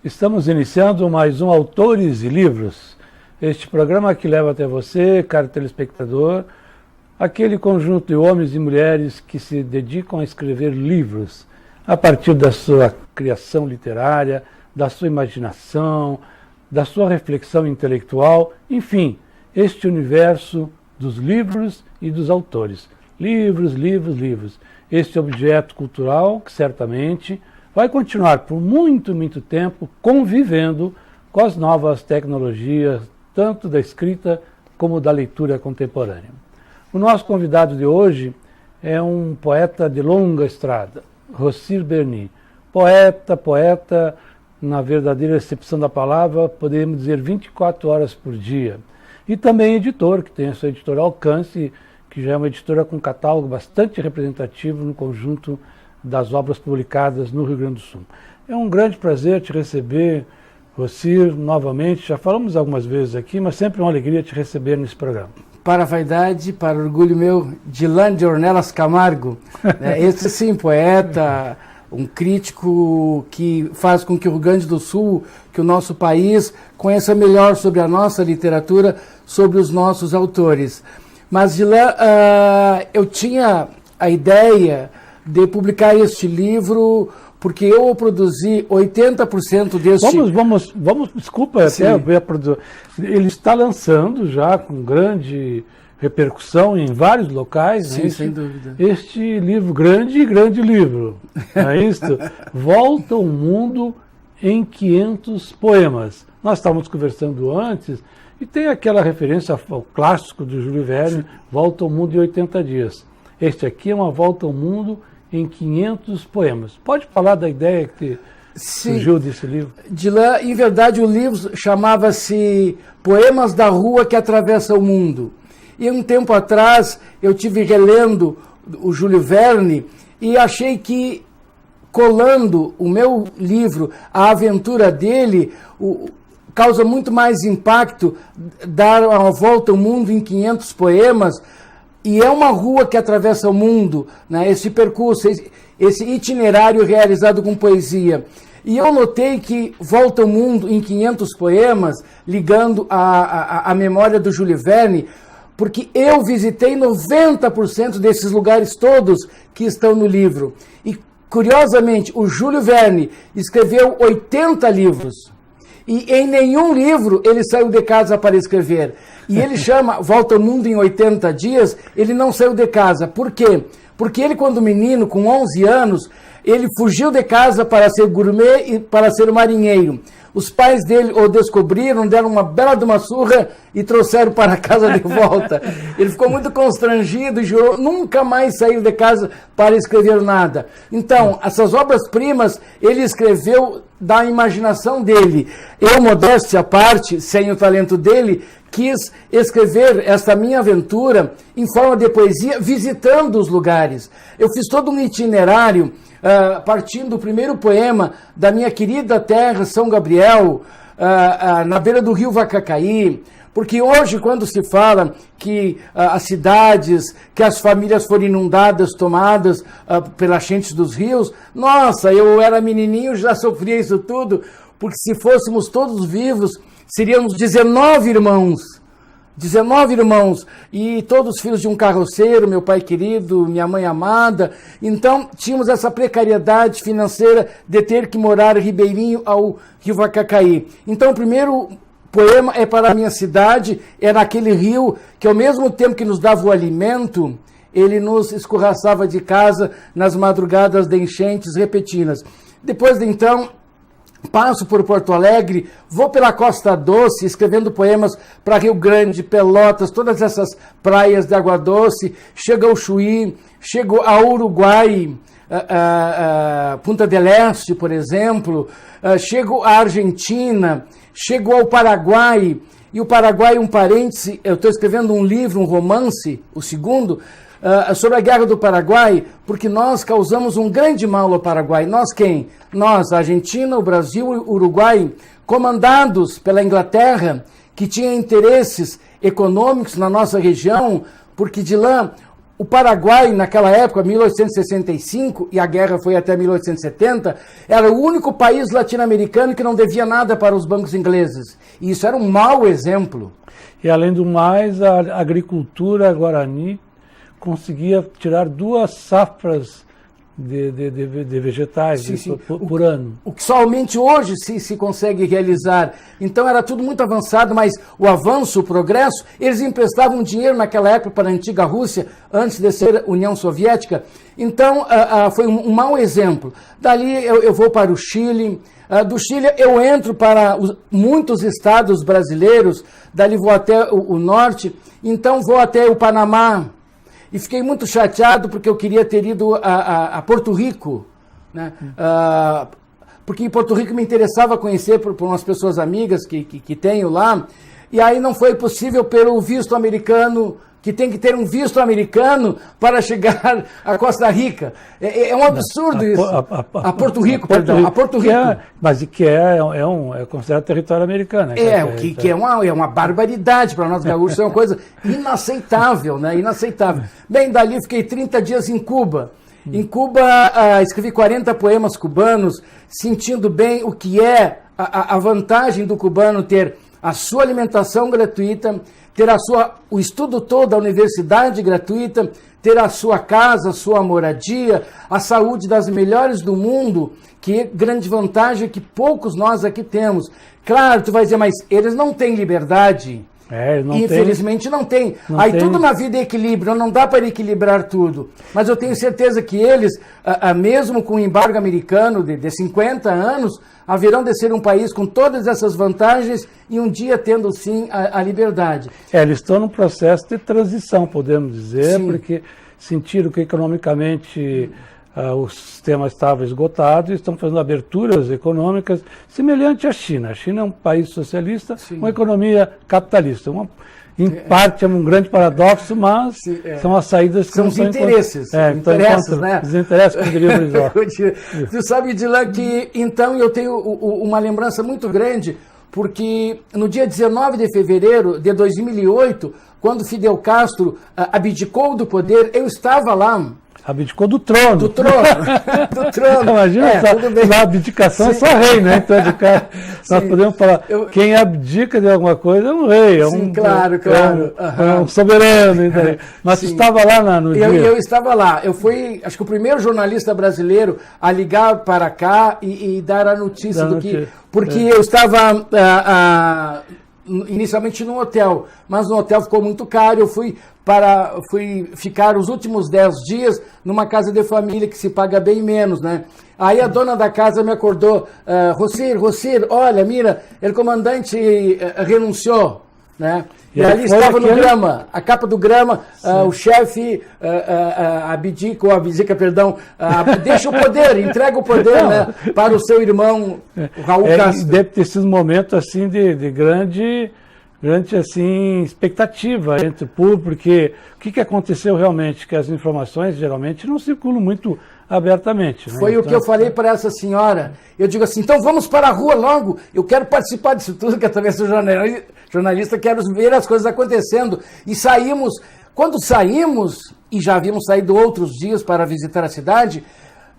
Estamos iniciando mais um Autores e Livros, este programa que leva até você, caro telespectador, aquele conjunto de homens e mulheres que se dedicam a escrever livros a partir da sua criação literária, da sua imaginação, da sua reflexão intelectual, enfim, este universo dos livros e dos autores. Livros, livros, livros. Este objeto cultural que certamente vai continuar por muito, muito tempo convivendo com as novas tecnologias, tanto da escrita como da leitura contemporânea. O nosso convidado de hoje é um poeta de longa estrada, Rossir Berni. Poeta, na verdadeira acepção da palavra, podemos dizer 24 horas por dia. E também editor, que tem a sua editora Alcance, que já é uma editora com catálogo bastante representativo no conjunto das obras publicadas no Rio Grande do Sul. É um grande prazer te receber, Rossir, novamente. Já falamos algumas vezes aqui, mas sempre uma alegria te receber nesse programa. Para a vaidade, para o orgulho meu, Dilan de Ornelas Camargo, esse sim, poeta, um crítico que faz com que o Rio Grande do Sul, que o nosso país, conheça melhor sobre a nossa literatura, sobre os nossos autores. Mas, Dilan, eu tinha a ideia de publicar este livro, porque eu produzi 80% deste... Vamos, desculpa, ele está lançando já com grande repercussão em vários locais. Sim, né? Sem dúvida. Este livro, grande livro, não é isso? Volta ao Mundo em 500 Poemas. Nós estávamos conversando antes e tem aquela referência ao clássico do Júlio Verne, Volta ao Mundo em 80 Dias. Este aqui é uma volta ao mundo em 500 poemas. Pode falar da ideia que surgiu desse livro? Dilan, em verdade, o livro chamava-se Poemas da Rua que Atravessa o Mundo. E um tempo atrás eu tive relendo o Júlio Verne e achei que, colando o meu livro à aventura dele, causa muito mais impacto dar uma volta ao mundo em 500 poemas. E é uma rua que atravessa o mundo, né? Esse percurso, esse itinerário realizado com poesia. E eu notei que Volta ao Mundo em 500 Poemas, ligando a memória do Júlio Verne, porque eu visitei 90% desses lugares todos que estão no livro. E, curiosamente, o Júlio Verne escreveu 80 livros. E em nenhum livro ele saiu de casa para escrever. E ele chama Volta ao Mundo em 80 Dias, ele não saiu de casa. Por quê? Porque ele, quando menino, com 11 anos, ele fugiu de casa para ser gourmet e para ser marinheiro. Os pais dele o descobriram, deram uma bela de uma surra e trouxeram para casa de volta. Ele ficou muito constrangido e jurou nunca mais sair de casa para escrever nada. Então, essas obras-primas ele escreveu da imaginação dele. Eu, modéstia à parte, sem o talento dele, quis escrever esta minha aventura em forma de poesia, visitando os lugares. Eu fiz todo um itinerário, partindo do primeiro poema da minha querida terra, São Gabriel, na beira do rio Vacacaí, porque hoje, quando se fala que as cidades, que as famílias foram inundadas, tomadas pelas enchentes dos rios, nossa, eu era menininho, já sofria isso tudo, porque se fôssemos todos vivos, seríamos 19 irmãos. 19 irmãos, e todos filhos de um carroceiro, meu pai querido, minha mãe amada. Então, tínhamos essa precariedade financeira de ter que morar ribeirinho ao rio Vacacaí. Então, o primeiro poema é para a minha cidade, é naquele rio que, ao mesmo tempo que nos dava o alimento, ele nos escorraçava de casa nas madrugadas de enchentes repetidas. Depois de então, passo por Porto Alegre, vou pela Costa Doce, escrevendo poemas para Rio Grande, Pelotas, todas essas praias de água doce. Chego ao Chuí, chego ao Uruguai, Punta del Este, por exemplo. Chego à Argentina, chego ao Paraguai. E o Paraguai, um parêntese, eu estou escrevendo um livro, um romance, o segundo, sobre a Guerra do Paraguai, porque nós causamos um grande mal ao Paraguai. Nós quem? Nós, a Argentina, o Brasil e o Uruguai, comandados pela Inglaterra, que tinha interesses econômicos na nossa região, porque de lá o Paraguai, naquela época, 1865, e a guerra foi até 1870, era o único país latino-americano que não devia nada para os bancos ingleses. E isso era um mau exemplo. E, além do mais, a agricultura guarani conseguia tirar 2 safras de vegetais Sim. por ano. O que somente hoje se consegue realizar. Então era tudo muito avançado, mas o avanço, o progresso, eles emprestavam dinheiro naquela época para a antiga Rússia, antes de ser União Soviética. Então foi um mau exemplo. Dali eu vou para o Chile. Do Chile eu entro para muitos estados brasileiros, dali vou até o norte, então vou até o Panamá. E fiquei muito chateado porque eu queria ter ido a Porto Rico, né? Porque em Porto Rico me interessava conhecer por umas pessoas amigas que tenho lá, e aí não foi possível pelo visto americano, que tem que ter um visto americano para chegar a Costa Rica. É um absurdo isso. A Porto Rico, perdão. A Porto Rico. Mas que é considerado território americano. Que é uma barbaridade para nós gaúchos, é uma coisa inaceitável, né? Inaceitável. Bem, dali fiquei 30 dias em Cuba. Em Cuba, escrevi 40 poemas cubanos, sentindo bem o que é a vantagem do cubano ter a sua alimentação gratuita, ter o estudo todo da universidade gratuita, ter a sua casa, a sua moradia, a saúde das melhores do mundo, que é grande vantagem que poucos nós aqui temos. Claro, tu vai dizer, mas eles não têm liberdade. Infelizmente não tem. Aí tudo na vida é equilíbrio, não dá para equilibrar tudo. Mas eu tenho certeza que eles, mesmo com o embargo americano de 50 anos, haverão de ser um país com todas essas vantagens e um dia tendo sim a liberdade. Eles estão num processo de transição, podemos dizer, sim. Porque sentiram que economicamente o sistema estava esgotado e estão fazendo aberturas econômicas semelhantes à China. A China é um país socialista, sim. Uma economia capitalista. Em parte é um grande paradoxo, mas são as saídas que são os interesses. Né? Os interesses que poderiam brisar. Tu sabe, Dylan, que então eu tenho uma lembrança muito grande, porque no dia 19 de fevereiro de 2008, quando Fidel Castro abdicou do poder, eu estava lá. Abdicou do trono. Do trono. Imagina, a abdicação sim. É só rei, né? Então, nós podemos falar, quem abdica de alguma coisa é um rei, claro. É um soberano. Então, mas você estava lá no dia? Eu estava lá. Eu fui, acho que o primeiro jornalista brasileiro a ligar para cá e dar a notícia porque eu estava inicialmente num hotel, mas no hotel ficou muito caro, eu fui ficar os últimos 10 dias numa casa de família que se paga bem menos, né? Aí a dona da casa me acordou, Rosir, olha, mira, o comandante renunciou, né? E ali estava no grama, a capa do grama, o chefe abdica, deixa o poder, entrega o poder, né, para o seu irmão, o Raul Castro. Deve ter sido um momento assim de grande assim, expectativa entre o público, porque o que aconteceu realmente, que as informações geralmente não circulam muito abertamente. Né? Foi o que eu falei para essa senhora. Eu digo assim, então vamos para a rua logo, eu quero participar disso tudo, que eu também sou jornalista, quero ver as coisas acontecendo. E saímos, quando saímos, e já havíamos saído outros dias para visitar a cidade,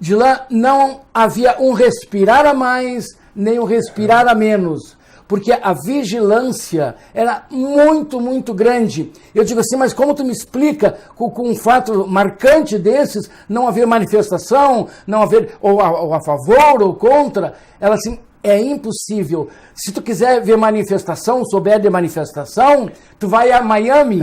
de lá não havia um respirar a mais, nem um respirar a menos. Porque a vigilância era muito, muito grande. Eu digo assim, mas como tu me explica com um fato marcante desses, não haver manifestação, não haver ou a favor ou contra? Ela assim, é impossível. Se tu quiser ver manifestação, souber de manifestação, tu vai a Miami.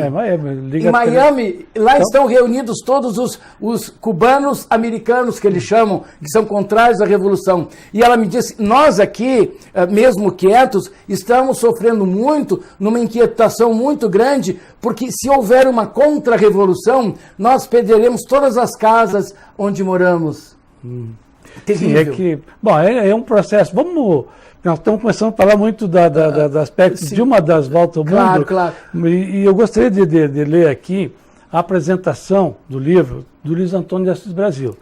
Em Miami, lá estão reunidos todos os cubanos americanos, que eles chamam, que são contrários à Revolução. E ela me disse, nós aqui, mesmo quietos, estamos sofrendo muito, numa inquietação muito grande, porque se houver uma contra-revolução, nós perderemos todas as casas onde moramos. Terrível. Sim, é um processo. Nós estamos começando a falar muito do aspecto de uma das voltas ao mundo. Claro. E eu gostaria de ler aqui a apresentação do livro do Luiz Antônio de Assis Brasil,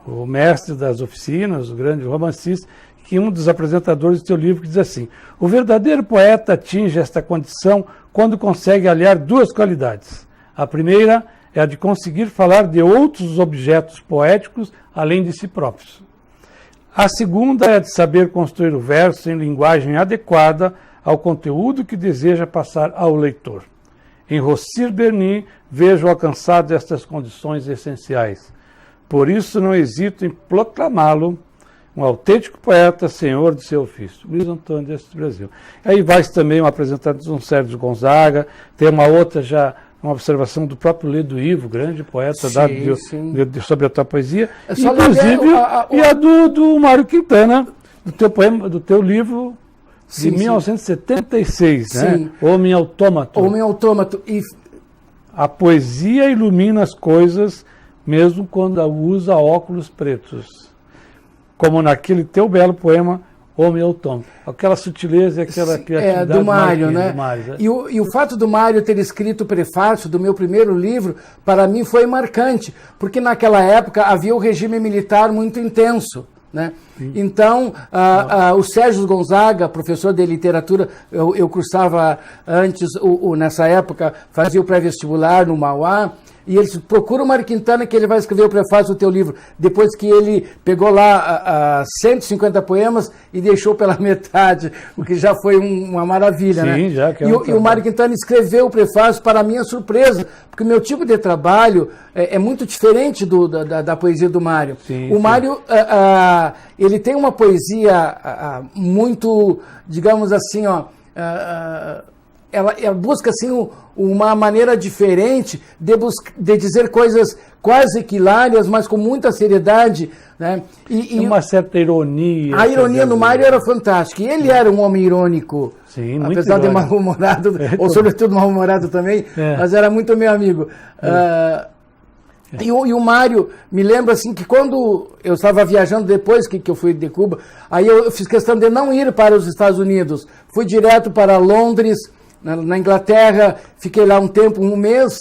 o mestre das oficinas, o grande romancista, que um dos apresentadores do seu livro que diz assim: o verdadeiro poeta atinge esta condição quando consegue aliar 2 qualidades. A primeira é a de conseguir falar de outros objetos poéticos além de si próprios. A segunda é a de saber construir o verso em linguagem adequada ao conteúdo que deseja passar ao leitor. Em Rossir Berni, vejo alcançado estas condições essenciais. Por isso não hesito em proclamá-lo um autêntico poeta, senhor de seu ofício. Luiz Antônio deste Brasil. Aí vai também uma apresentação de um Sérgio Gonzaga, tem uma outra já, uma observação do próprio Ledo Ivo, grande poeta sobre a tua poesia, inclusive e a do Mário Quintana, do teu livro de 1976, né? Homem Autômato. Homem Autômato. A poesia ilumina as coisas, mesmo quando usa óculos pretos. Como naquele teu belo poema, Homem Autômato. Aquela sutileza e aquela criatividade. Do Mário, né? Do Mário, né? E o fato do Mário ter escrito o prefácio do meu primeiro livro, para mim foi marcante, porque naquela época havia o regime militar muito intenso. Né? Então, o Sérgio Gonzaga, professor de literatura, eu cursava antes, nessa época, fazia o pré-vestibular no Mauá, e ele disse, procura o Mário Quintana que ele vai escrever o prefácio do teu livro. Depois que ele pegou lá 150 poemas e deixou pela metade, o que já foi uma maravilha. Sim, né? Já que e o Mário Quintana escreveu o prefácio para a minha surpresa, porque o meu tipo de trabalho é muito diferente da poesia do Mário. O Mário, ele tem uma poesia muito, digamos assim, ela busca assim uma maneira diferente de dizer coisas quase hilárias, mas com muita seriedade, né? E uma certa ironia. A ironia no Mário era fantástica. E ele era um homem irônico, sim, muito apesar de mal-humorado, ou sobretudo mal-humorado também, mas era muito meu amigo. E o Mário me lembra assim que quando eu estava viajando depois que eu fui de Cuba, aí eu fiz questão de não ir para os Estados Unidos. Fui direto para Londres, na Inglaterra, fiquei lá um tempo, um mês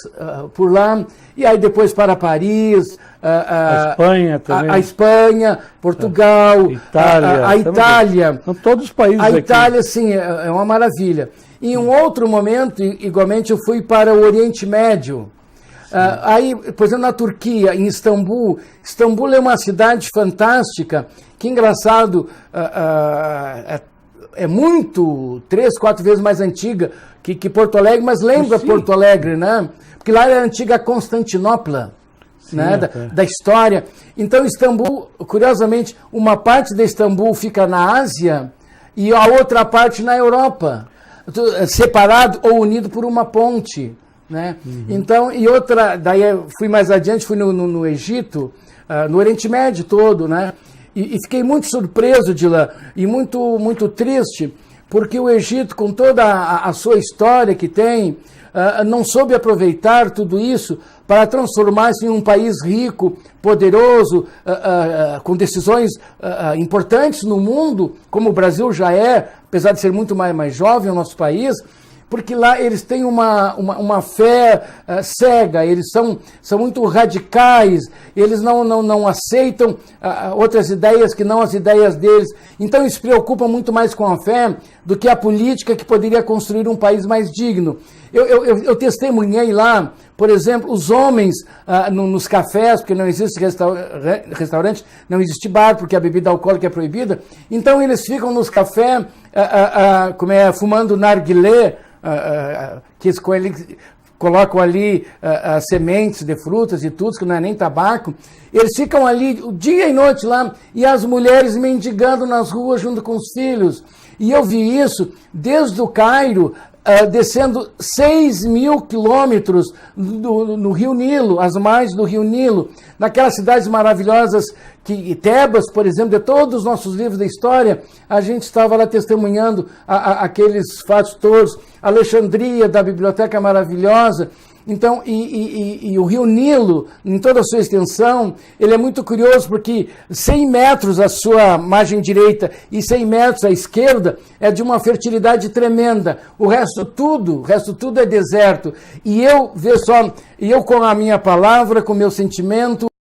por lá, e aí depois para Paris, a Espanha também. A Espanha, Portugal, Itália, a Itália. São todos os países a aqui. Itália, sim, é uma maravilha. Em um outro momento, igualmente, eu fui para o Oriente Médio. Aí, por exemplo, na Turquia, em Istambul. Istambul é uma cidade fantástica, que engraçado, é muito, 3, 4 vezes mais antiga que Porto Alegre, mas lembra Porto Alegre, né? Porque lá é a antiga Constantinopla, né? Da história. Então, Istambul, curiosamente, uma parte de Istambul fica na Ásia e a outra parte na Europa, separado ou unido por uma ponte. Né? Então, e outra, daí fui mais adiante, fui no Egito, no Oriente Médio todo, né? E fiquei muito surpreso de lá, e muito, muito triste, porque o Egito, com toda a sua história que tem, não soube aproveitar tudo isso para transformar-se em um país rico, poderoso, com decisões importantes no mundo, como o Brasil já é, apesar de ser muito mais jovem o nosso país. Porque lá eles têm uma fé cega, eles são muito radicais, eles não aceitam outras ideias que não as ideias deles. Então eles se preocupam muito mais com a fé do que a política que poderia construir um país mais digno. Eu testemunhei lá, por exemplo, os homens nos cafés, porque não existe restaurante, não existe bar, porque a bebida alcoólica é proibida. Então eles ficam nos cafés fumando narguilé, que eles colocam ali sementes de frutas e tudo, que não é nem tabaco. Eles ficam ali o dia e noite lá, e as mulheres mendigando nas ruas junto com os filhos. E eu vi isso desde o Cairo, descendo 6.000 quilômetros no Rio Nilo, as margens do Rio Nilo, naquelas cidades maravilhosas que Tebas, por exemplo, de todos os nossos livros da história, a gente estava lá testemunhando aqueles fatos todos, Alexandria, da biblioteca maravilhosa. Então, e o Rio Nilo, em toda a sua extensão, ele é muito curioso porque 100 metros à sua margem direita e 100 metros à esquerda é de uma fertilidade tremenda. O resto tudo é deserto. E eu, vê só, eu com a minha palavra, com o meu sentimento,